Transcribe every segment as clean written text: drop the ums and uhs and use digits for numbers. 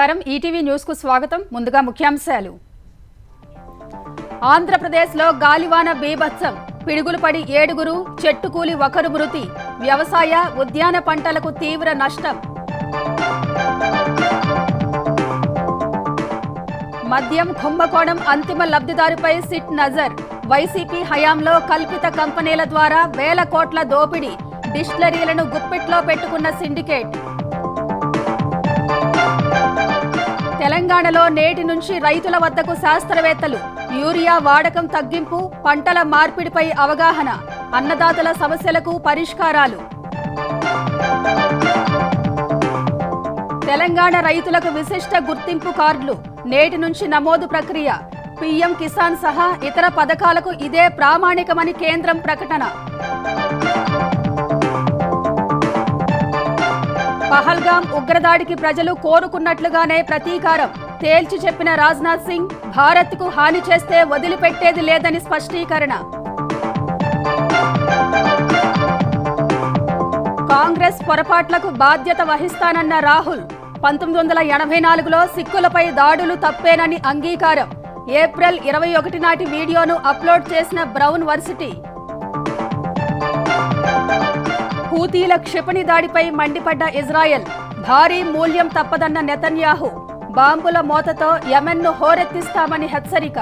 నమస్కారం ETV news కు స్వాగతం. ముందుగా ముఖ్యాంశాలు. ఆంధ్రప్రదేశ్లో గాలివాన బీభత్సం, పిడుగులు పడి 7గురు, చెట్టు కూలి 1 మృతి, వ్యవసాయ ఉద్యాన పంటలకు తీవ్ర నష్టం. మద్యం కుంభకోణం అంతిమ లబ్ధిదారుపై సిట్ నజర్, వైసీపీ హయాంలో కల్పిత కంపెనీల ద్వారా వేల కోట్ల దోపిడీ, డిస్టిలరీలను గుప్పిట్లో పెట్టుకున్న సిండికేట్. తెలంగాణలో నేటి నుంచి రైతుల వద్దకు శాస్త్రవేత్తలు, యూరియా వాడకం తగ్గింపు, పంటల మార్పిడిపై అవగాహన, అన్నదాతల సమస్యలకు పరిష్కారాలు. తెలంగాణ రైతులకు విశిష్ట గుర్తింపు కార్డులు, నేటి నుంచి నమోదు ప్రక్రియ, పీఎం కిసాన్ సహా ఇతర పథకాలకు ఇదే ప్రామాణికమని కేంద్రం ప్రకటన. పహల్గాం ఉగ్రదాడికి ప్రజలు కోరుకున్నట్లుగానే ప్రతీకారం, తేల్చి చెప్పిన రాజ్నాథ్ సింగ్, భారత్కు హాని చేస్తే వదిలిపెట్టేది లేదని స్పష్టీకరణ. కాంగ్రెస్ పొరపాట్లకు బాధ్యత వహిస్తానన్న రాహుల్, 1984లో సిక్కులపై దాడులు తప్పేనని అంగీకారం, ఏప్రిల్ 21 నాటి వీడియోను అప్లోడ్ చేసిన బ్రౌన్ వర్సిటీ. హూతీల క్షిపణి దాడిపై మండిపడ్డ ఇజ్రాయెల్, భారీ మూల్యం తప్పదన్న నెతన్యాహు, బాంబుల మోతతో యెమెన్ను హోరెత్తిస్తామని హెచ్చరిక.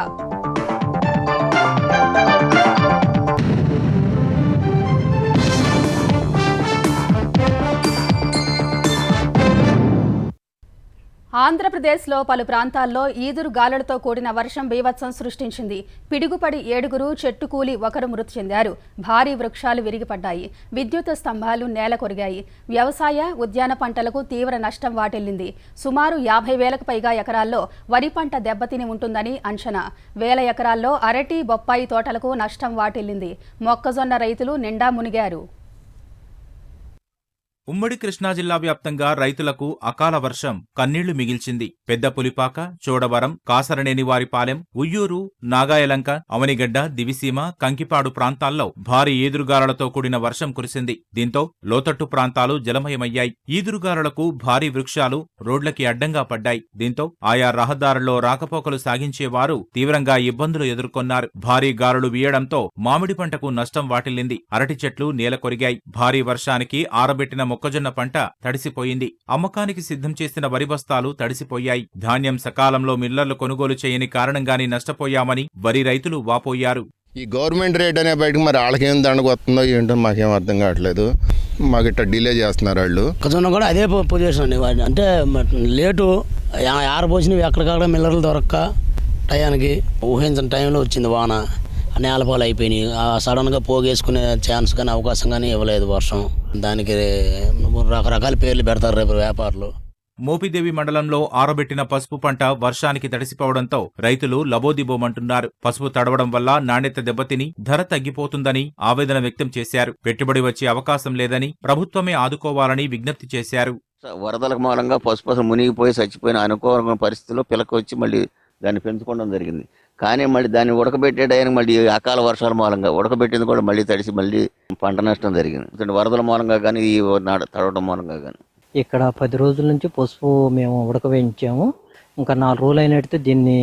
ఆంధ్రప్రదేశ్లో పలు ప్రాంతాల్లో ఈదురు గాలులతో కూడిన వర్షం బీభత్సం సృష్టించింది. పిడుగుపడి 7గురు, చెట్టు కూలి 1 మృతి చెందారు. భారీ వృక్షాలు విరిగిపడ్డాయి, విద్యుత్ స్తంభాలు నేల కొరిగాయి. వ్యవసాయ ఉద్యాన పంటలకు తీవ్ర నష్టం వాటిల్లింది. సుమారు 50,000కు పైగా ఎకరాల్లో వరి పంట దెబ్బతిని ఉంటుందని అంచనా. వేల ఎకరాల్లో అరటి, బొప్పాయి తోటలకు నష్టం వాటిల్లింది. మొక్కజొన్న రైతులు నిండా మునిగారు. ఉమ్మడి కృష్ణా జిల్లా వ్యాప్తంగా రైతులకు అకాల వర్షం కన్నీళ్లు మిగిల్చింది. పెద్ద పులిపాక, చోడవరం, కాసరనేనివారిపాలెం, ఉయ్యూరు, నాగాయలంక, అవనిగడ్డ, దివిసీమ, కంకిపాడు ప్రాంతాల్లో భారీ ఈదురుగాలులతో కూడిన వర్షం కురిసింది. దీంతో లోతట్టు ప్రాంతాలు జలమయమయ్యాయి. ఈదురుగాలులకు భారీ వృక్షాలు రోడ్లకి అడ్డంగా పడ్డాయి. దీంతో ఆయా రహదారుల్లో రాకపోకలు సాగించేవారు తీవ్రంగా ఇబ్బందులు ఎదుర్కొన్నారు. భారీ గాలులు వీయడంతో మామిడి పంటకు నష్టం వాటిల్లింది. అరటి చెట్లు నేల కొరిగాయి. భారీ వర్షానికి ఆరబెట్టిన మొక్కజొన్న పంట తడిసిపోయింది. అమ్మకానికి సిద్ధం చేసిన వరి బస్తాలు తడిసిపోయాయి. ధాన్యం సకాలంలో మిల్లర్లు కొనుగోలు చేయని కారణంగానే నష్టపోయామని వరి రైతులు వాపోయారు. ఈ గవర్నమెంట్ రేట్ అనే బయటకు మరి వాళ్ళకేం దండకు వస్తుందో ఏంటో మాకేం అర్థం కావట్లేదు. మాకు ఇట్లా డిలే చేస్తున్నారు వాళ్ళు. మొక్కజొన్న కూడా అదే పొజిషన్ అండి. అంటే లేటు ఆరబోసినవి ఎక్కడికక్కడ మిల్లర్లు దొరక్క టయానికి ఊహించిన టైంలో వచ్చింది వాన. నేలపాలు అయిపోయినాయి. సడన్గా పోగేసుకునే ఛాన్స్ కానీ అవకాశం కానీ ఇవ్వలేదు వర్షం. దానికి రకరకాల పేర్లు పెడతారు రేపు వ్యాపారులు. మోపిదేవి మండలంలో ఆరబెట్టిన పసుపు పంట వర్షానికి తడిసిపోవడంతో రైతులు లబోదిబోమంటున్నారు. పసుపు తడవడం వల్ల నాణ్యత దెబ్బతిని ధర తగ్గిపోతుందని ఆవేదన వ్యక్తం చేశారు. పెట్టుబడి వచ్చే అవకాశం లేదని ప్రభుత్వమే ఆదుకోవాలని విజ్ఞప్తి చేశారు. వరదల మూలంగా పసుపు మునిగిపోయి చచ్చిపోయిన అనుకోని పరిస్థితుల్లో పిలక వచ్చి మళ్ళీ దాన్ని పెంచుకోవడం జరిగింది. కానీ మళ్ళీ దాన్ని ఉడకబెట్టేయడానికి మళ్ళీ అకాల వర్షాల మూలంగా ఉడకబెట్టింది కూడా మళ్ళీ తడిసి మళ్ళీ పంట నష్టం జరిగింది. వరదల మూలంగా కానీ ఈ తడవడం మూలంగా కానీ. ఇక్కడ 10 రోజుల నుంచి పసుపు మేము ఉడకవేయించాము. ఇంకా 4 రోజులు అయినట్టు దీన్ని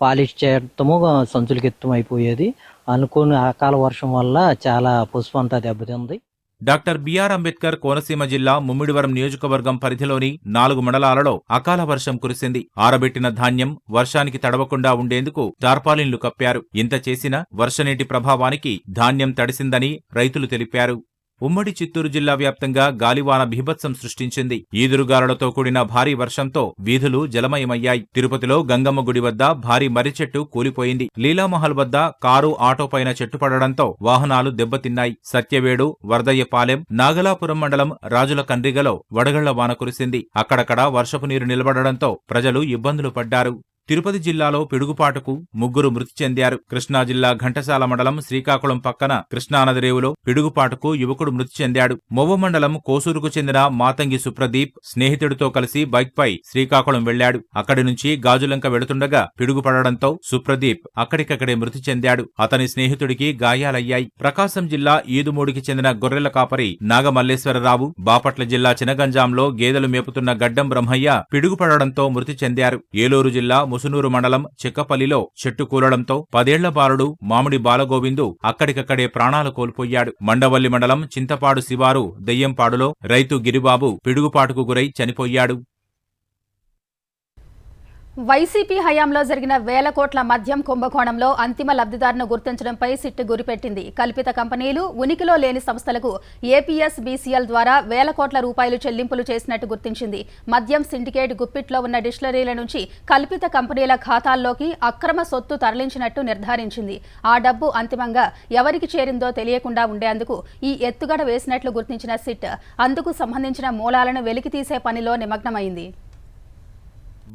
పాలిష్ చేయటము సంచులకి ఎత్తు అయిపోయేది. అనుకోని అకాల వర్షం వల్ల చాలా పసుపు అంతా దెబ్బతింది. డాక్టర్ బిఆర్ అంబేద్కర్ కోనసీమ జిల్లా ముమ్మిడివరం నియోజకవర్గం పరిధిలోని 4 మండలాలలో అకాల వర్షం కురిసింది. ఆరబెట్టిన ధాన్యం వర్షానికి తడవకుండా ఉండేందుకు టార్పాలిన్లు కప్పారు. ఇంత చేసినా వర్షనీటి ప్రభావానికి ధాన్యం తడిసిందని రైతులు తెలిపారు. ఉమ్మడి చిత్తూరు జిల్లా వ్యాప్తంగా గాలివాన బీభత్సం సృష్టించింది. ఈదురుగాలులతో కూడిన భారీ వర్షంతో వీధులు జలమయమయ్యాయి. తిరుపతిలో గంగమ్మ గుడి వద్ద భారీ మర్రి చెట్టు కూలిపోయింది. లీలామహల్ వద్ద కారు, ఆటోపైన చెట్టు పడడంతో వాహనాలు దెబ్బతిన్నాయి. సత్యవేడు, వరదయ్యపాలెం, నాగలాపురం మండలం రాజుల కండ్రిగలో వడగళ్ల వాన కురిసింది. అక్కడక్కడ వర్షపు నీరు నిలబడడంతో ప్రజలు ఇబ్బందులు పడ్డారు. తిరుపతి జిల్లాలో పిడుగుపాటుకు 3 మృతి చెందారు. కృష్ణా జిల్లా ఘంటసాల మండలం శ్రీకాకుళం పక్కన కృష్ణానది రేవులో పిడుగుపాటుకు యువకుడు మృతి చెందాడు. మొవ్వ మండలం కోసూరుకు చెందిన మాతంగి సుప్రదీప్ స్నేహితుడితో కలిసి బైక్పై శ్రీకాకుళం వెళ్లాడు. అక్కడి నుంచి గాజులంక వెళుతుండగా పిడుగు పడడంతో సుప్రదీప్ అక్కడికక్కడే మృతి చెందాడు. అతని స్నేహితుడికి గాయాలయ్యాయి. ప్రకాశం జిల్లా ఈదుమూడికి చెందిన గొర్రెల కాపరి నాగమల్లేశ్వరరావు బాపట్ల జిల్లా చినగంజాంలో గేదెలు మేపుతున్న గడ్డం బ్రహ్మయ్య పిడుగు పడడంతో మృతి చెందారు. ఏలూరు జిల్లా ముసునూరు మండలం చెక్కపల్లిలో చెట్టు కూలడంతో 10 ఏళ్ల బాలుడు మామిడి బాలగోవిందు అక్కడికక్కడే ప్రాణాలు కోల్పోయాడు. మండవల్లి మండలం చింతపాడు శివారు దెయ్యంపాడులో రైతు గిరిబాబు పిడుగుపాటుకు గురై చనిపోయాడు. వైసీపీ హయాంలో జరిగిన వేల కోట్ల మద్యం కుంభకోణంలో అంతిమ లబ్ధిదారును గుర్తించడంపై సిట్ గురిపెట్టింది. కల్పిత కంపెనీలు, ఉనికిలో లేని సంస్థలకు ఏపీఎస్బీసీఎల్ ద్వారా వేల కోట్ల రూపాయలు చెల్లింపులు చేసినట్టు గుర్తించింది. మద్యం సిండికేట్ గుప్పిట్లో ఉన్న డిస్టిలరీల నుంచి కల్పిత కంపెనీల ఖాతాల్లోకి అక్రమ సొత్తు తరలించినట్టు నిర్ధారించింది. ఆ డబ్బు అంతిమంగా ఎవరికి చేరిందో తెలియకుండా ఉండేందుకు ఈ ఎత్తుగడ వేసినట్లు గుర్తించిన సిట్ అందుకు సంబంధించిన మూలాలను వెలికితీసే పనిలో నిమగ్నమైంది.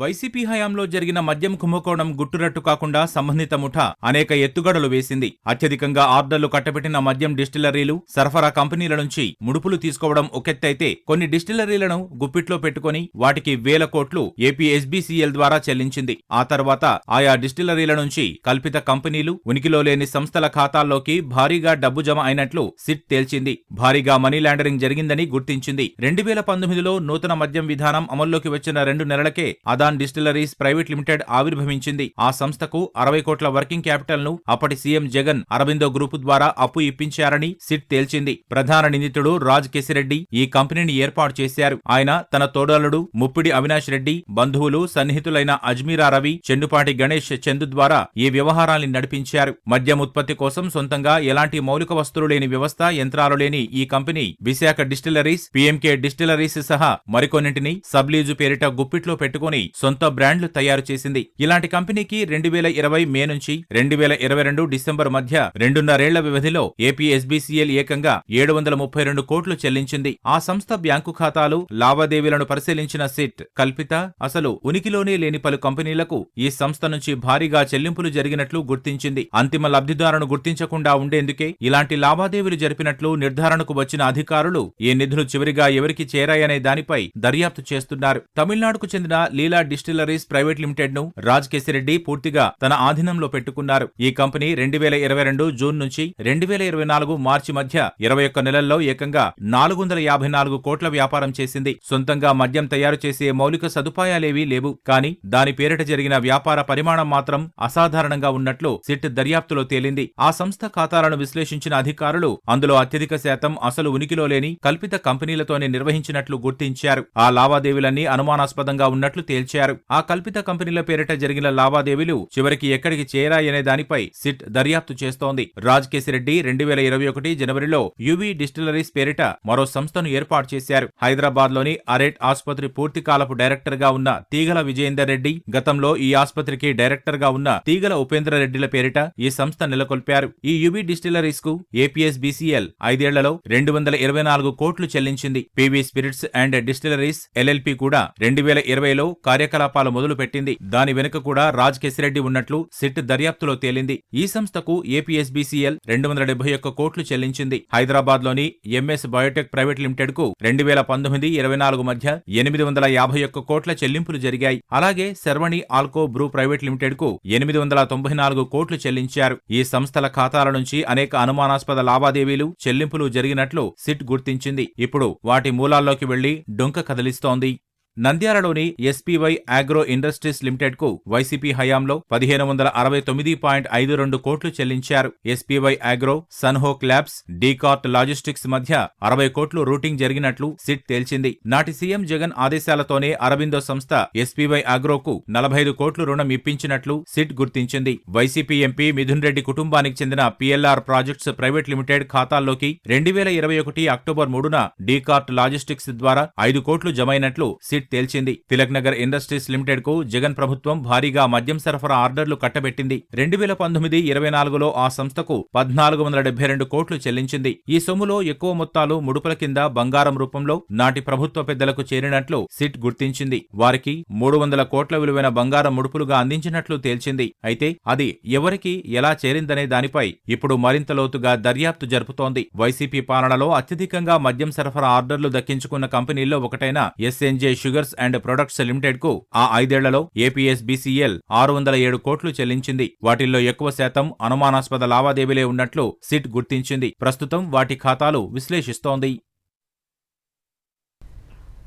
వైసీపీ హయాంలో జరిగిన మద్యం కుంభకోణం గుట్టురట్టు కాకుండా సంబంధిత ముఠా అనేక ఎత్తుగడలు వేసింది. అత్యధికంగా ఆర్డర్లు కట్టబెట్టిన మద్యం డిస్టిలరీలు, సరఫరా కంపెనీల నుంచి ముడుపులు తీసుకోవడం ఒకెత్తైతే కొన్ని డిస్టిలరీలను గుప్పిట్లో పెట్టుకుని వాటికి వేల కోట్లు ఏపీఎస్బీసీఎల్ ద్వారా చెల్లించింది. ఆ తర్వాత ఆయా డిస్టిలరీల నుంచి కల్పిత కంపెనీలు, ఉనికిలో లేని సంస్థల ఖాతాల్లోకి భారీగా డబ్బు జమ అయినట్లు సిట్ తేల్చింది. భారీగా మనీ లాండరింగ్ జరిగిందని గుర్తించింది. 2019లో నూతన మద్యం విధానం అమల్లోకి వచ్చిన 2 నెలలకే అదాన్ డిస్టిలరీస్ ప్రైవేట్ లిమిటెడ్ ఆవిర్భవించింది. ఆ సంస్థకు 60 కోట్ల వర్కింగ్ క్యాపిటల్ ను అప్పటి సీఎం జగన్ అరబిందో గ్రూపు ద్వారా అప్పు ఇప్పించారని సిట్ తేల్చింది. ప్రధాన నిందితుడు రాజ్ కేసిరెడ్డి ఈ కంపెనీని ఏర్పాటు చేశారు. ఆయన తన తోడలుడు ముప్పిడి అవినాష్ రెడ్డి, బంధువులు, సన్నిహితులైన అజ్మీరా రవి, చెన్నుపాటి గణేష్ చందు ద్వారా ఈ వ్యవహారాన్ని నడిపించారు. మద్యం ఉత్పత్తి కోసం సొంతంగా ఎలాంటి మౌలిక వస్తువులు లేని వ్యవస్థ, యంత్రాలు లేని ఈ company Visakha distilleries, PMK distilleries సహా మరికొన్నింటిని సబ్లీజు పేరిట గుప్పిట్లో పెట్టుకుని సొంత బ్రాండ్లు తయారు చేసింది. ఇలాంటి కంపెనీకి 2020 మే నుంచి 2022 డిసెంబర్ మధ్య 2.5 ఏళ్ల వ్యవధిలో ఏపీఎస్బీసీఎల్ ఏకంగా 732 కోట్లు చెల్లించింది. ఆ సంస్థ బ్యాంకు ఖాతాలు, లావాదేవీలను పరిశీలించిన సిట్ కల్పిత, అసలు ఉనికిలోనే లేని పలు కంపెనీలకు ఈ సంస్థ నుంచి భారీగా చెల్లింపులు జరిగినట్లు గుర్తించింది. అంతిమ లబ్ధిదారును గుర్తించకుండా ఉండేందుకే ఇలాంటి లావాదేవీలు జరిపినట్లు నిర్ధారణకు వచ్చిన అధికారులు ఈ నిధులు చివరిగా ఎవరికి చేరాయనే దానిపై దర్యాప్తు చేస్తున్నారు. తమిళనాడుకు చెందిన లీలా డిస్టిలరీస్ ప్రైవేట్ లిమిటెడ్ ను రాజ్ కేసిరెడ్డి పూర్తిగా తన ఆధీనంలో పెట్టుకున్నారు. ఈ కంపెనీ 2022 జూన్ నుంచి 2024 మార్చి మధ్య 21 నెలల్లో ఏకంగా 454 కోట్ల వ్యాపారం చేసింది. సొంతంగా మద్యం తయారు చేసే మౌలిక సదుపాయాలేవీ లేవు. కానీ దాని పేరిట జరిగిన వ్యాపార పరిమాణం మాత్రం అసాధారణంగా ఉన్నట్లు సిట్ దర్యాప్తులో తేలింది. ఆ సంస్థ ఖాతాలను విశ్లేషించిన అధికారులు అందులో అత్యధిక శాతం అసలు ఉనికిలో లేని కల్పిత కంపెనీలతోనే నిర్వహించినట్లు గుర్తించారు. ఆ లావాదేవీలన్నీ అనుమానాస్పదంగా ఉన్నట్లు తేల్చారు. ఆ కల్పిత కంపెనీల పేరిట జరిగిన లావాదేవీలు చివరికి ఎక్కడికి చేరాయనే దానిపై సిట్ దర్యాప్తు చేస్తోంది. రాజ్ కేసిరెడ్డి 2021 జనవరిలో యువి డిస్టిలరీస్ పేరిట మరో సంస్థను ఏర్పాటు చేశారు. హైదరాబాద్ లోని అరేట్ ఆసుపత్రి పూర్తికాలపు డైరెక్టర్ గా ఉన్న తీగల విజయేందర్ రెడ్డి, గతంలో ఈ ఆసుపత్రికి డైరెక్టర్ గా ఉన్న తీగల ఉపేంద్ర రెడ్డిల పేరిట ఈ సంస్థ నెలకొల్పారు. ఈ యువి డిస్టిలరీస్ కు ఏపీఎస్బీసీఎల్ 5 ఏళ్లలో 224 కోట్లు చెల్లించింది. PV spirits and distilleries LLP కూడా 2020లో కార్యకలాపాలు మొదలుపెట్టింది. దాని వెనుక కూడా రాజ్ కేసిరెడ్డి ఉన్నట్లు సిట్ దర్యాప్తులో తేలింది. ఈ సంస్థకు ఏపీఎస్బీసీఎల్ 271 కోట్లు చెల్లించింది. హైదరాబాద్ లోని ఎంఎస్ బయోటెక్ ప్రైవేట్ లిమిటెడ్ కు 2019-24 మధ్య 851 కోట్ల చెల్లింపులు జరిగాయి. అలాగే శర్వణి ఆల్కో బ్రూ ప్రైవేట్ లిమిటెడ్ కు 894 కోట్లు చెల్లించారు. ఈ సంస్థల ఖాతాల నుంచి అనేక అనుమానాస్పద లావాదేవీలు, చెల్లింపులు జరిగినట్లు సిట్ గుర్తించింది. ఇప్పుడు వాటి మూలాల్లోకి వెళ్లి డొంక కదిలిస్తోంది. నంద్యాలలోని ఎస్పీవై ఆగ్రో ఇండస్ట్రీస్ లిమిటెడ్ కు వైసీపీ హయాంలో 1569.52 కోట్లు చెల్లించారు. ఎస్పీవై ఆగ్రో, సన్హోక్ ల్యాబ్స్, డీకార్ట్ లాజిస్టిక్స్ మధ్య 60 కోట్లు రూటింగ్ జరిగినట్లు సిట్ తేల్చింది. నాటి సీఎం జగన్ ఆదేశాలతోనే అరబిందో సంస్థ ఎస్పీవై ఆగ్రోకు 45 కోట్లు రుణం ఇప్పించినట్లు సిట్ గుర్తించింది. వైసీపీ ఎంపీ మిథున్ రెడ్డి కుటుంబానికి చెందిన పీఎల్ఆర్ ప్రాజెక్ట్స్ ప్రైవేట్ లిమిటెడ్ ఖాతాల్లోకి 2021 అక్టోబర్ 3న డీకార్ట్ లాజిస్టిక్స్ ద్వారా 5 కోట్లు జమైనట్లు సిట్ సిట్ తేల్చింది. తిలక్ నగర్ ఇండస్ట్రీస్ లిమిటెడ్ కు జగన్ ప్రభుత్వం భారీగా మద్యం సరఫరా ఆర్డర్లు కట్టబెట్టింది. 2019-2024లో ఆ సంస్థకు 1472 కోట్లు చెల్లించింది. ఈ సొమ్ములో ఎక్కువ మొత్తాలు ముడుపుల కింద బంగారం రూపంలో నాటి ప్రభుత్వ పెద్దలకు చేరినట్లు సిట్ గుర్తించింది. వారికి 300 కోట్ల విలువైన బంగారం ముడుపులుగా అందించినట్లు తేల్చింది. అయితే అది ఎవరికి ఎలా చేరిందనే దానిపై ఇప్పుడు మరింత లోతుగా దర్యాప్తు జరుపుతోంది. వైసీపీ పాలనలో అత్యధికంగా మద్యం సరఫరా ఆర్డర్లు దక్కించుకున్న కంపెనీల్లో ఒకటైన SNJ sugars and products limited కు ఆ 5 ఏళ్లలో ఏపీఎస్బీసీఎల్ 607 కోట్లు చెల్లించింది. వాటిల్లో ఎక్కువ శాతం అనుమానాస్పద లావాదేవీలే ఉన్నట్లు సిట్ గుర్తించింది. ప్రస్తుతం వాటి ఖాతాలు విశ్లేషిస్తోంది.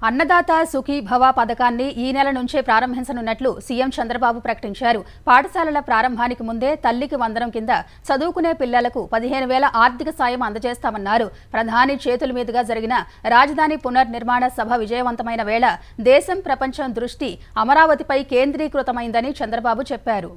అన్నదాత సుఖీభవ పథకాన్ని ఈ నెల నుంచే ప్రారంభించనున్నట్లు సీఎం చంద్రబాబు ప్రకటించారు. పాఠశాలల ప్రారంభానికి ముందే తల్లికి వందనం కింద చదువుకునే పిల్లలకు 15,000 ఆర్థిక సాయం అందజేస్తామన్నారు. ప్రధాని చేతుల మీదుగా జరిగిన రాజధాని పునర్నిర్మాణ సభ విజయవంతమైన వేళ దేశం, ప్రపంచం దృష్టి అమరావతిపై కేంద్రీకృతమైందని చంద్రబాబు చెప్పారు.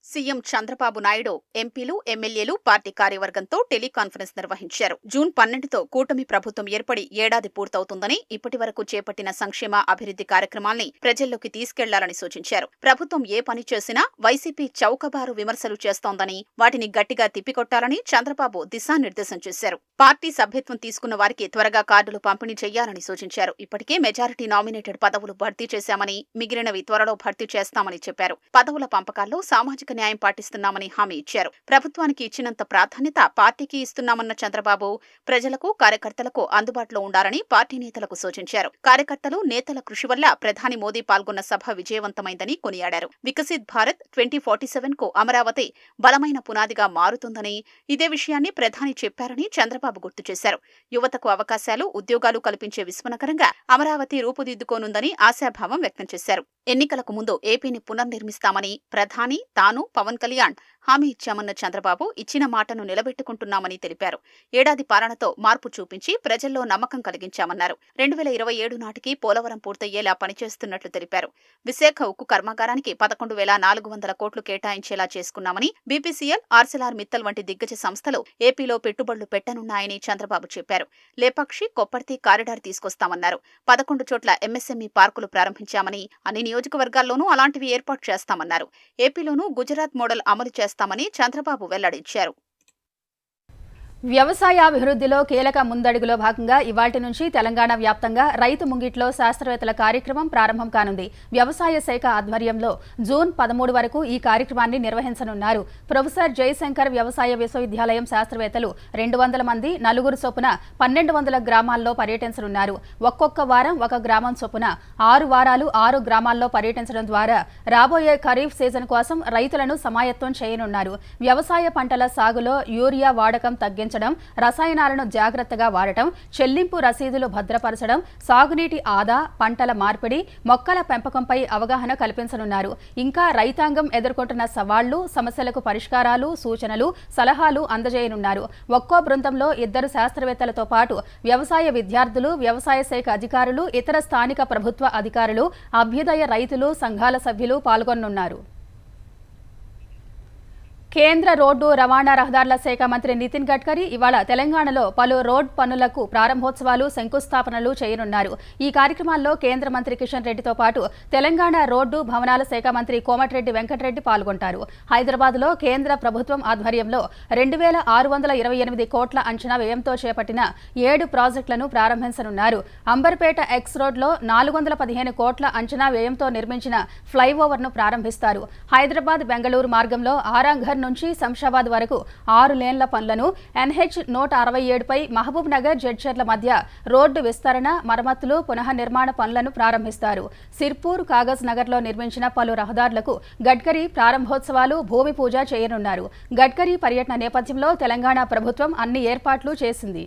సీఎం చంద్రబాబు నాయుడు ఎంపీలు, ఎమ్మెల్యేలు, పార్టీ కార్యవర్గంతో టెలికాన్ఫరెన్స్ నిర్వహించారు. జూన్ 12తో కూటమి ప్రభుత్వం ఏర్పడి ఏడాది పూర్తవుతుందని, ఇప్పటి వరకు చేపట్టిన సంక్షేమ అభివృద్ధి కార్యక్రమాల్ని ప్రజల్లోకి తీసుకెళ్లాలని సూచించారు. ప్రభుత్వం ఏ పని చేసినా వైసీపీ చౌకబారు విమర్శలు చేస్తోందని, వాటిని గట్టిగా తిప్పికొట్టాలని చంద్రబాబు దిశానిర్దేశం చేశారు. పార్టీ సభ్యత్వం తీసుకున్న వారికి త్వరగా కార్డులు పంపిణీ చేయాలని సూచించారు. ఇప్పటికే మెజారిటీ నామినేటెడ్ పదవులు భర్తీ చేశామని, మిగిలినవి త్వరలో భర్తీ చేస్తామని చెప్పారు. పదవుల పంపకాల్లో సామాజిక న్యాయం పాటిస్తున్నామని హామీ ఇచ్చారు. ప్రభుత్వానికి ఇచ్చినంత ప్రాధాన్యత పార్టీకి ఇస్తున్నామన్న చంద్రబాబు ప్రజలకు, కార్యకర్తలకు అందుబాటులో ఉండాలని పార్టీ నేతలకు సూచించారు. కార్యకర్తలు, నేతల కృషి వల్ల ప్రధాని మోదీ పాల్గొన్న సభ విజయవంతమైందని కొనియాడారు. వికసిత్ భారత్ 2047కు అమరావతి బలమైన పునాదిగా మారుతుందని, ఇదే విషయాన్ని ప్రధాని చెప్పారని చంద్రబాబు గుర్తు చేశారు. యువతకు అవకాశాలు, ఉద్యోగాలు కల్పించే విస్మరణకరంగా అమరావతి రూపుదిద్దుకోనుందని ఆశాభావం వ్యక్తం చేశారు. ఎన్నికలకు ముందు ఏపీని పునర్నిర్మిస్తామని ప్రధాని, తాను, పవన్ కళ్యాణ్ హామీ ఇచ్చామన్న చంద్రబాబు ఇచ్చిన మాటను నిలబెట్టుకుంటున్నామని తెలిపారు. ఏడాది పాలనతో మార్పు చూపించి ప్రజల్లో నమ్మకం కలిగించామన్నారు. 2027 నాటికి పోలవరం పూర్తయ్యేలా పనిచేస్తున్నట్లు తెలిపారు. విశాఖ ఉక్కు కర్మాగారానికి 11,400 కోట్లు కేటాయించేలా చేసుకున్నామని, బీపీసీఎల్, ఆర్సెలార్ మిత్తల్ వంటి దిగ్గజ సంస్థలు ఏపీలో పెట్టుబడులు పెట్టనున్నాయని చంద్రబాబు చెప్పారు. లేపాక్షి, కొప్పర్తి కారిడార్ తీసుకొస్తామన్నారు. 11 చోట్ల ఎంఎస్ఎంఈ పార్కులు ప్రారంభించామని, అన్ని నియోజకవర్గాల్లోనూ అలాంటివి ఏర్పాటు చేస్తామన్నారు. ఏపీలోనూ గుజరాత్ మోడల్ అమలు చేస్తామని చంద్రబాబు వెల్లడించారు. వ్యవసాయాభివృద్ధిలో కీలక ముందడుగులో భాగంగా ఇవాల్టి నుంచి తెలంగాణ వ్యాప్తంగా రైతు ముంగిట్లో శాస్త్రవేత్తల కార్యక్రమం ప్రారంభం కానుంది. వ్యవసాయ శాఖ ఆధ్వర్యంలో జూన్ 13 వరకు ఈ కార్యక్రమాన్ని నిర్వహించనున్నారు. ప్రొఫెసర్ జయశంకర్ వ్యవసాయ విశ్వవిద్యాలయం శాస్త్రవేత్తలు 200 మంది, 4 చొప్పున 1200 గ్రామాల్లో పర్యటించనున్నారు. ఒక్కొక్క వారం ఒక గ్రామం చొప్పున 6 వారాలు 6 గ్రామాల్లో పర్యటించడం ద్వారా రాబోయే ఖరీఫ్ సీజన్ కోసం రైతులను సమాయత్తం చేయనున్నారు. వ్యవసాయ పంటల సాగులో యూరియా వాడకం తగ్గించడం, రసాయనాలను జాగ్రత్తగా వాడటం, చెల్లింపు రసీదులు భద్రపరచడం, సాగునీటి ఆదా, పంటల మార్పిడి, మొక్కల పెంపకంపై అవగాహన కల్పించనున్నారు. ఇంకా రైతాంగం ఎదుర్కొంటున్న సవాళ్లు, సమస్యలకు పరిష్కారాలు, సూచనలు, సలహాలు అందజేయనున్నారు. ఒక్కో బృందంలో 2 శాస్త్రవేత్తలతో పాటు వ్యవసాయ విద్యార్థులు, వ్యవసాయ శాఖ అధికారులు, ఇతర స్థానిక ప్రభుత్వ అధికారులు, అభ్యుదయ రైతులు, సంఘాల సభ్యులు పాల్గొనున్నారు. కేంద్ర రోడ్డు రవాణా రహదారుల శాఖ మంత్రి నితిన్ గడ్కరీ ఇవాళ తెలంగాణలో పలు రోడ్ పనులకు ప్రారంభోత్సవాలు, శంకుస్థాపనలు చేయనున్నారు. ఈ కార్యక్రమాల్లో కేంద్ర మంత్రి కిషన్ రెడ్డితో పాటు తెలంగాణ రోడ్డు భవనాల శాఖ మంత్రి కోమటిరెడ్డి వెంకటరెడ్డి పాల్గొంటారు. హైదరాబాద్లో కేంద్ర ప్రభుత్వం ఆధ్వర్యంలో 2,628 కోట్ల అంచనా వ్యయంతో చేపట్టిన 7 ప్రాజెక్టులను ప్రారంభించనున్నారు. అంబర్పేట ఎక్స్ రోడ్లో 415 కోట్ల అంచనా వ్యయంతో నిర్మించిన ఫ్లైఓవర్ను ప్రారంభిస్తారు. హైదరాబాద్ బెంగళూరు మార్గంలో ఆరాంఘర్ నుంచి శంషాబాద్ వరకు 6 లేన్ల పనులను, NH 167పై మహబూబ్ నగర్, జడ్చర్ల మధ్య రోడ్డు విస్తరణ, మరమ్మతులు, పునఃనిర్మాణ పనులను ప్రారంభిస్తారు. సిర్పూర్, కాగజ్ నగర్లో నిర్మించిన పలు రహదారులకు గడ్కరీ ప్రారంభోత్సవాలు, భూమి పూజ చేయనున్నారు. గడ్కరీ పర్యటన నేపథ్యంలో తెలంగాణ ప్రభుత్వం అన్ని ఏర్పాట్లు చేసింది.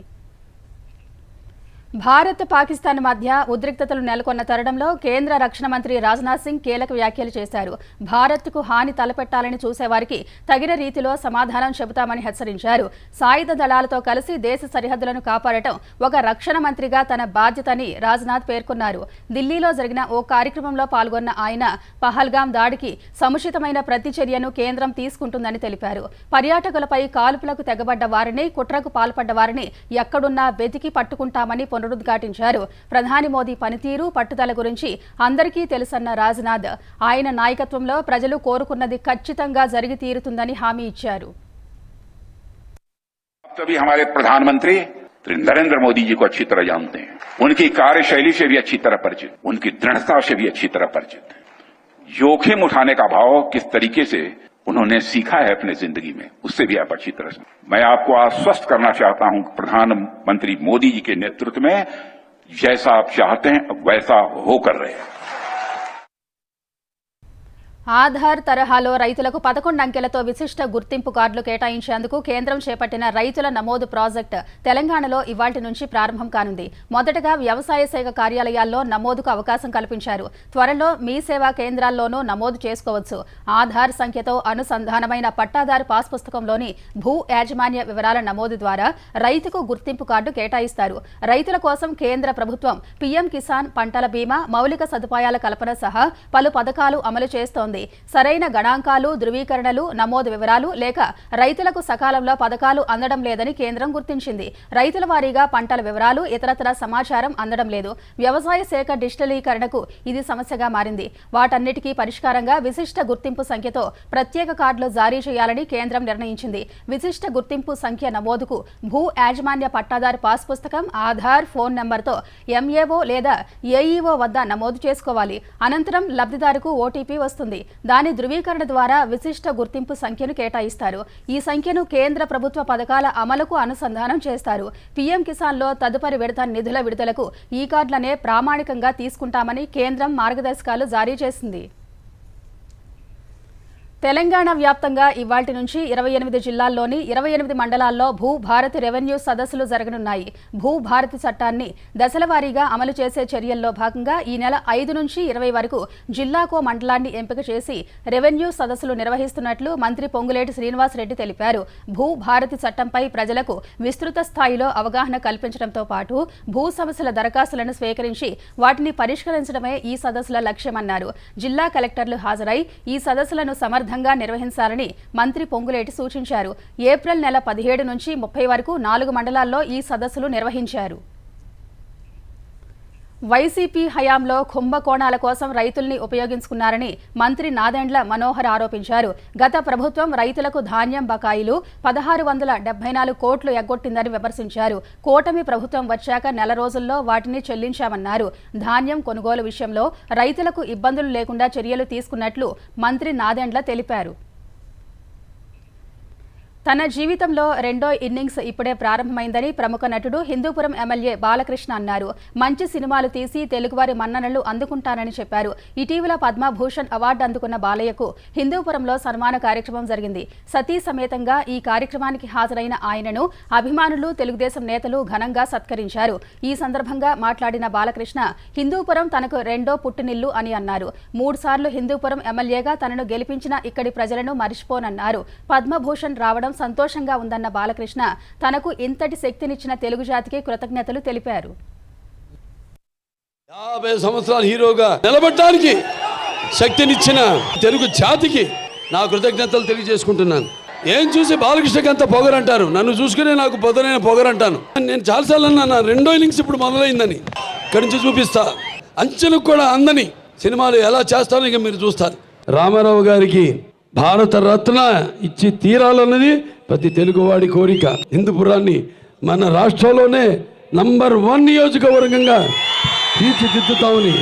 భారత్, పాకిస్తాన్ మధ్య ఉద్రిక్తతలు నెలకొన్న తరుణంలో కేంద్ర రక్షణ మంత్రి రాజ్నాథ్ సింగ్ కీలక వ్యాఖ్యలు చేశారు. భారత్కు హాని తలపెట్టాలని చూసేవారికి తగిన రీతిలో సమాధానం చెబుతామని హెచ్చరించారు. సాయుధ దళాలతో కలిసి దేశ సరిహద్దులను కాపాడటం ఒక రక్షణ మంత్రిగా తన బాధ్యతని రాజ్నాథ్ పేర్కొన్నారు. ఢిల్లీలో జరిగిన ఓ కార్యక్రమంలో పాల్గొన్న ఆయన పహల్గాం దాడికి సముచితమైన ప్రతిచర్యను కేంద్రం తీసుకుంటుందని తెలిపారు. పర్యాటకులపై కాల్పులకు తెగబడ్డ వారిని, కుట్రకు పాల్పడ్డ వారిని ఎక్కడున్నా వెతికి పట్టుకుంటామని పునరుద్ఘాటించారు. ప్రధాని మోదీ పనితీరు, పట్టుదల గురించి అందరికీ తెలుసన్న రాజ్నాథ్ ఆయన నాయకత్వంలో ప్రజలు కోరుకున్నది ఖచ్చితంగా జరిగి తీరుతుందని హామీ ఇచ్చారు. तभी हमारे प्रधानमंत्री नरेंद्र मोदी जी को अच्छी तरह जानते हैं, उनकी कार्यशैली से भी अच्छी तरह परिचित, उनकी दृढ़ता से भी अच्छी तरह परिचित है। जोखिम उठाने का भाव किस तरीके से उन्होंने सीखा है अपने जिंदगी में, उससे भी आप अच्छी तरह से। मैं आपको आश्वस्त करना चाहता हूं, प्रधानमंत्री मोदी जी के नेतृत्व में जैसा आप चाहते हैं वैसा होकर रहे। ఆధార్ తరహాలో రైతులకు 11 అంకెలతో విశిష్ట గుర్తింపు కార్డులు కేటాయించేందుకు కేంద్రం చేపట్టిన రైతుల నమోదు ప్రాజెక్టు తెలంగాణలో ఇవాళ్టి నుంచి ప్రారంభం కానుంది. మొదటగా వ్యవసాయ శాఖ కార్యాలయాల్లో నమోదుకు అవకాశం కల్పించారు. త్వరలో మీ సేవా కేంద్రాల్లోనూ నమోదు చేసుకోవచ్చు. ఆధార్ సంఖ్యతో అనుసంధానమైన పట్టాదారు పాస్ పుస్తకంలోని భూ యాజమాన్య వివరాల నమోదు ద్వారా రైతుకు గుర్తింపు కార్డు కేటాయిస్తారు. రైతుల కోసం కేంద్ర ప్రభుత్వం పీఎం కిసాన్, పంటల బీమా, మౌలిక సదుపాయాల కల్పన సహా పలు పథకాలు అమలు చేస్తోంది. సరైన గణాంకాలు, ధృవీకరణలు, నమోదు వివరాలు లేక రైతులకు సకాలంలో పథకాలు అందడం లేదని కేంద్రం గుర్తించింది. రైతుల వారీగా పంటల వివరాలు, ఇతరత్ర సమాచారం అందడం లేదు. వ్యవసాయ శాఖ డిజిటలీకరణకు ఇది సమస్యగా మారింది. వాటన్నిటికీ పరిష్కారంగా విశిష్ట గుర్తింపు సంఖ్యతో ప్రత్యేక కార్డులు జారీ చేయాలని కేంద్రం నిర్ణయించింది. విశిష్ట గుర్తింపు సంఖ్య నమోదుకు భూ యాజమాన్య పట్టాదారు పాస్ పుస్తకం, ఆధార్, ఫోన్ నెంబర్తో ఎంఏఓ లేదా ఏఈఓ వద్ద నమోదు చేసుకోవాలి. అనంతరం లబ్ధిదారుకు ఓటీపీ వస్తుంది. దాని ధృవీకరణ ద్వారా విశిష్ట గుర్తింపు సంఖ్యను కేటాయిస్తారు. ఈ సంఖ్యను కేంద్ర ప్రభుత్వ పథకాల అమలుకు అనుసంధానం చేస్తారు. పీఎం కిసాన్లో తదుపరి విడత నిధుల విడుదలకు ఈ కార్డులనే ప్రామాణికంగా తీసుకుంటామని కేంద్రం మార్గదర్శకాలు జారీ చేసింది. తెలంగాణ వ్యాప్తంగా ఇవాళ్టి నుంచి 28 జిల్లాల్లోని 28 మండలాల్లో భూభారతి రెవెన్యూ సదస్సులు జరగనున్నాయి. భూభారతి చట్టాన్ని దశలవారీగా అమలు చేసే చర్యల్లో భాగంగా ఈ నెల 5 నుంచి 20 వరకు జిల్లాకో మండలాన్ని ఎంపిక చేసి రెవెన్యూ సదస్సులు నిర్వహిస్తున్నట్లు మంత్రి పొంగులేటి శ్రీనివాసరెడ్డి తెలిపారు. భూభారతి చట్టంపై ప్రజలకు విస్తృత స్థాయిలో అవగాహన కల్పించడంతో పాటు భూ సమస్యల దరఖాస్తులను స్వీకరించి వాటిని పరిష్కరించడమే ఈ సదస్సుల లక్ష్యమన్నారు. జిల్లా కలెక్టర్లు హాజరై ఈ సదస్సులను సమర్థంగా నిర్వహించాలని మంత్రి పొంగులేటి సూచించారు. ఏప్రిల్ నెల 17 నుంచి 30 వరకు 4 మండలాల్లో ఈ సదస్సులు నిర్వహించారు. వైసీపీ హయాంలో కుంభకోణాల కోసం రైతుల్ని ఉపయోగించుకున్నారని మంత్రి నాదెండ్ల మనోహర్ ఆరోపించారు. గత ప్రభుత్వం రైతులకు ధాన్యం బకాయిలు 1674 కోట్లు ఎగ్గొట్టిందని విమర్శించారు. కూటమి ప్రభుత్వం వచ్చాక నెల రోజుల్లో వాటిని చెల్లించామన్నారు. ధాన్యం కొనుగోలు విషయంలో రైతులకు ఇబ్బందులు లేకుండా చర్యలు తీసుకున్నట్లు మంత్రి నాదెండ్ల తెలిపారు. తన జీవితంలో రెండో ఇన్నింగ్స్ ఇప్పుడే ప్రారంభమైందని ప్రముఖ నటుడు హిందూపురం ఎమ్మెల్యే బాలకృష్ణ అన్నారు. మంచి సినిమాలు తీసి తెలుగువారి మన్ననలు అందుకుంటానని చెప్పారు. ఇటీవల పద్మభూషణ్ అవార్డు అందుకున్న బాలయ్యకు హిందూపురంలో సన్మాన కార్యక్రమం జరిగింది. సతీ సమేతంగా ఈ కార్యక్రమానికి హాజరైన ఆయనను అభిమానులు, తెలుగుదేశం నేతలు ఘనంగా సత్కరించారు. ఈ సందర్భంగా మాట్లాడిన బాలకృష్ణ హిందూపురం తనకు రెండో పుట్టినిల్లు అని అన్నారు. 3 సార్లు హిందూపురం ఎమ్మెల్యేగా తనను గెలిపించిన ఇక్కడి ప్రజలను మరిచిపోనన్నారు. పద్మభూషణ్ రావడం సంతోషంగా ఉందన్న బాలకృష్ణ తనకు ఇంతటి శక్తినిచ్చిన తెలుగు జాతికి కృతజ్ఞతలు తెలిపారు. 50 సంవత్సరాల హీరోగా నిలబడడానికి శక్తినిచ్చిన తెలుగు జాతికి నా కృతజ్ఞతలు తెలియజేసుకుంటున్నాను. ఏం చూసి బాలకృష్ణకి అంత పొగరంటారు, నన్ను చూసుకునే నాకు పొదనైన పొగరంటాను. నేను చాలాసార్లు అన్నా రెండో ఇన్నింగ్స్ ఇప్పుడు మొదలైందని. ఇక్కడి నుంచి చూపిస్తా, అంచెలకు కూడా అందని సినిమాలు ఎలా చేస్తానో ఇక మీరు చూస్తారు. రామారావు గారికి భారత రత్న ఇచ్చి తీరాలన్నది ప్రతి తెలుగువాడి కోరిక. హిందూపురాన్ని మన రాష్ట్రంలోనే నంబర్ 1 నియోజకవర్గంగా తీర్చిదిద్దుతామని.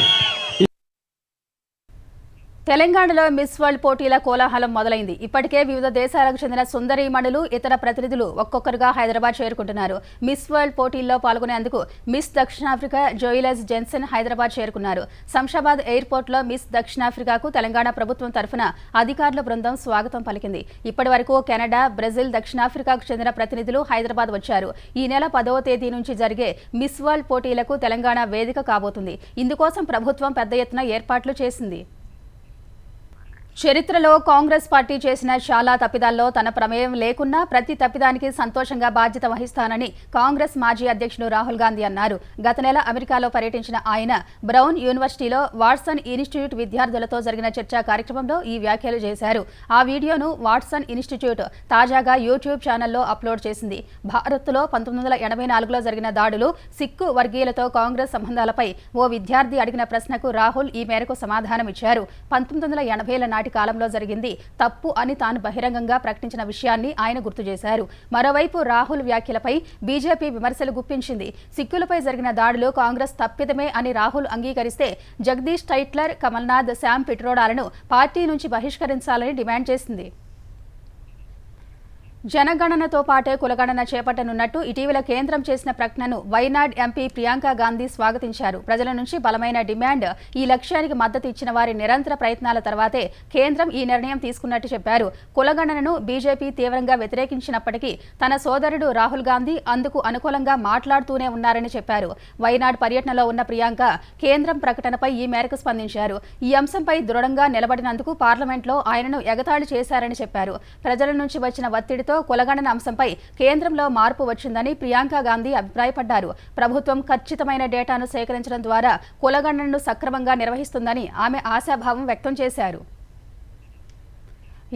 తెలంగాణలో మిస్ వరల్డ్ పోటీల కోలాహలం మొదలైంది. ఇప్పటికే వివిధ దేశాలకు చెందిన సుందరీమణులు, ఇతర ప్రతినిధులు ఒక్కొక్కరుగా హైదరాబాద్ చేరుకుంటున్నారు. మిస్ వరల్డ్ పోటీల్లో పాల్గొనేందుకు మిస్ దక్షిణాఫ్రికా జోయిలెస్ జెన్సన్ హైదరాబాద్ చేరుకున్నారు. శంషాబాద్ ఎయిర్పోర్ట్లో మిస్ దక్షిణాఫ్రికాకు తెలంగాణ ప్రభుత్వం తరఫున అధికారుల బృందం స్వాగతం పలికింది. ఇప్పటి వరకు కెనడా, బ్రెజిల్, దక్షిణాఫ్రికాకు చెందిన ప్రతినిధులు హైదరాబాద్ వచ్చారు. ఈ నెల 10వ తేదీ నుంచి జరిగే మిస్ వరల్డ్ పోటీలకు తెలంగాణ వేదిక కాబోతుంది. ఇందుకోసం ప్రభుత్వం పెద్ద ఎత్తున ఏర్పాట్లు చేసింది. చరిత్రలో కాంగ్రెస్ పార్టీ చేసిన చాలా తప్పిదాల్లో తన ప్రమేయం లేకున్నా ప్రతి తప్పిదానికి సంతోషంగా బాధ్యత వహిస్తానని కాంగ్రెస్ మాజీ అధ్యక్షుడు రాహుల్ గాంధీ అన్నారు. గత నెల అమెరికాలో పర్యటించిన ఆయన బ్రౌన్ యూనివర్సిటీలో వాట్సన్ ఇన్స్టిట్యూట్ విద్యార్థులతో జరిగిన చర్చా కార్యక్రమంలో ఈ వ్యాఖ్యలు చేశారు. ఆ వీడియోను వాట్సన్ ఇన్స్టిట్యూట్ తాజాగా యూట్యూబ్ ఛానల్లో అప్లోడ్ చేసింది. భారత్లో 1984లో జరిగిన దాడులు, సిక్కు వర్గీయులతో కాంగ్రెస్ సంబంధాలపై ఓ విద్యార్థి అడిగిన ప్రశ్నకు రాహుల్ ఈ మేరకు సమాధానమిచ్చారు. 1980ల నాటి కాలంలో జరిగింది తప్పు అని తాను బహిరంగంగా ప్రకటించిన విషయాన్ని ఆయన గుర్తు చేశారు. మరోవైపు రాహుల్ వ్యాఖ్యలపై బీజేపీ విమర్శలు గుప్పించింది. సిక్కులపై జరిగిన దాడులు కాంగ్రెస్ తప్పిదమే అని రాహుల్ అంగీకరిస్తే Jagadish Tytler, Kamal Nath, Sam పిట్రోడాలను party నుంచి బహిష్కరించాలని డిమాండ్ చేసింది. జనగణనతో పాటే కులగణన చేపట్టనున్నట్టు ఇటీవల కేంద్రం చేసిన ప్రకటనను వైనాడ్ ఎంపీ ప్రియాంక గాంధీ స్వాగతించారు. ప్రజల నుంచి బలమైన డిమాండ్, ఈ లక్ష్యానికి మద్దతు ఇచ్చిన వారి నిరంతర ప్రయత్నాల తర్వాతే కేంద్రం ఈ నిర్ణయం తీసుకున్నట్టు చెప్పారు. కులగణనను బీజేపీ తీవ్రంగా వ్యతిరేకించినప్పటికీ తన సోదరుడు రాహుల్ గాంధీ అందుకు అనుకూలంగా మాట్లాడుతూనే ఉన్నారని చెప్పారు. వైనాడ్ పర్యటనలో ఉన్న ప్రియాంక కేంద్రం ప్రకటనపై ఈ మేరకు స్పందించారు. ఈ అంశంపై దృఢంగా నిలబడినందుకు పార్లమెంట్లో ఆయనను ఎగతాళి చేశారని చెప్పారు. ప్రజల నుంచి వచ్చిన ఒత్తిడితో కులగణన అంశంపై కేంద్రంలో మార్పు వచ్చిందని ప్రియాంక గాంధీ అభిప్రాయపడ్డారు. ప్రభుత్వం ఖచ్చితమైన డేటాను సేకరించడం ద్వారా కులగణనను సక్రమంగా నిర్వహిస్తుందని ఆమె ఆశాభావం వ్యక్తం చేశారు.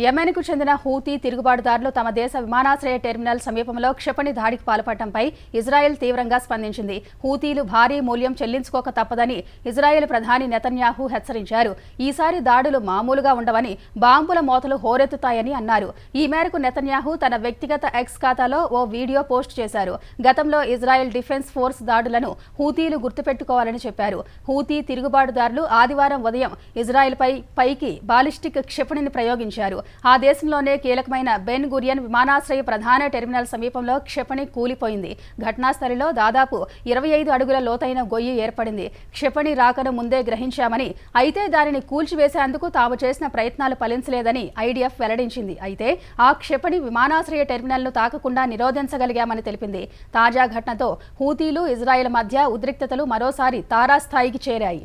యెమెన్కు చెందిన హూతీ తిరుగుబాటుదారులు తమ దేశ విమానాశ్రయ టెర్మినల్ సమీపంలో క్షిపణి దాడికి పాల్పడటంపై ఇజ్రాయెల్ తీవ్రంగా స్పందించింది. హూతీలు భారీ మూల్యం చెల్లించుకోక తప్పదని ఇజ్రాయెల్ ప్రధాని నెతన్యాహు హెచ్చరించారు. ఈసారి దాడులు మామూలుగా ఉండవని, బాంబుల మోతలు హోరెత్తుతాయని అన్నారు. ఈ మేరకు నెతన్యాహు తన వ్యక్తిగత ఎక్స్ ఖాతాలో ఓ వీడియో పోస్ట్ చేశారు. గతంలో ఇజ్రాయెల్ డిఫెన్స్ ఫోర్స్ దాడులను హూతీలు గుర్తుపెట్టుకోవాలని చెప్పారు. హూతీ తిరుగుబాటుదారులు ఆదివారం ఉదయం ఇజ్రాయెల్ పైకి బాలిస్టిక్ క్షిపణిని ప్రయోగించారు. ఆ దేశంలోనే కీలకమైన బెన్ గురియన్ విమానాశ్రయ ప్రధాన టెర్మినల్ సమీపంలో క్షిపణి కూలిపోయింది. ఘటనా స్థలిలో దాదాపు 25 అడుగుల లోతైన గొయ్యి ఏర్పడింది. క్షిపణి రాకను ముందే గ్రహించామని, అయితే దానిని కూల్చివేసేందుకు తాము చేసిన ప్రయత్నాలు ఫలించలేదని ఐడిఎఫ్ వెల్లడించింది. అయితే ఆ క్షిపణి విమానాశ్రయ టెర్మినల్ను తాకకుండా నిరోధించగలిగామని తెలిపింది. తాజా ఘటనతో హూతీలు, ఇజ్రాయెల్ మధ్య ఉద్రిక్తతలు మరోసారి తారాస్థాయికి చేరాయి.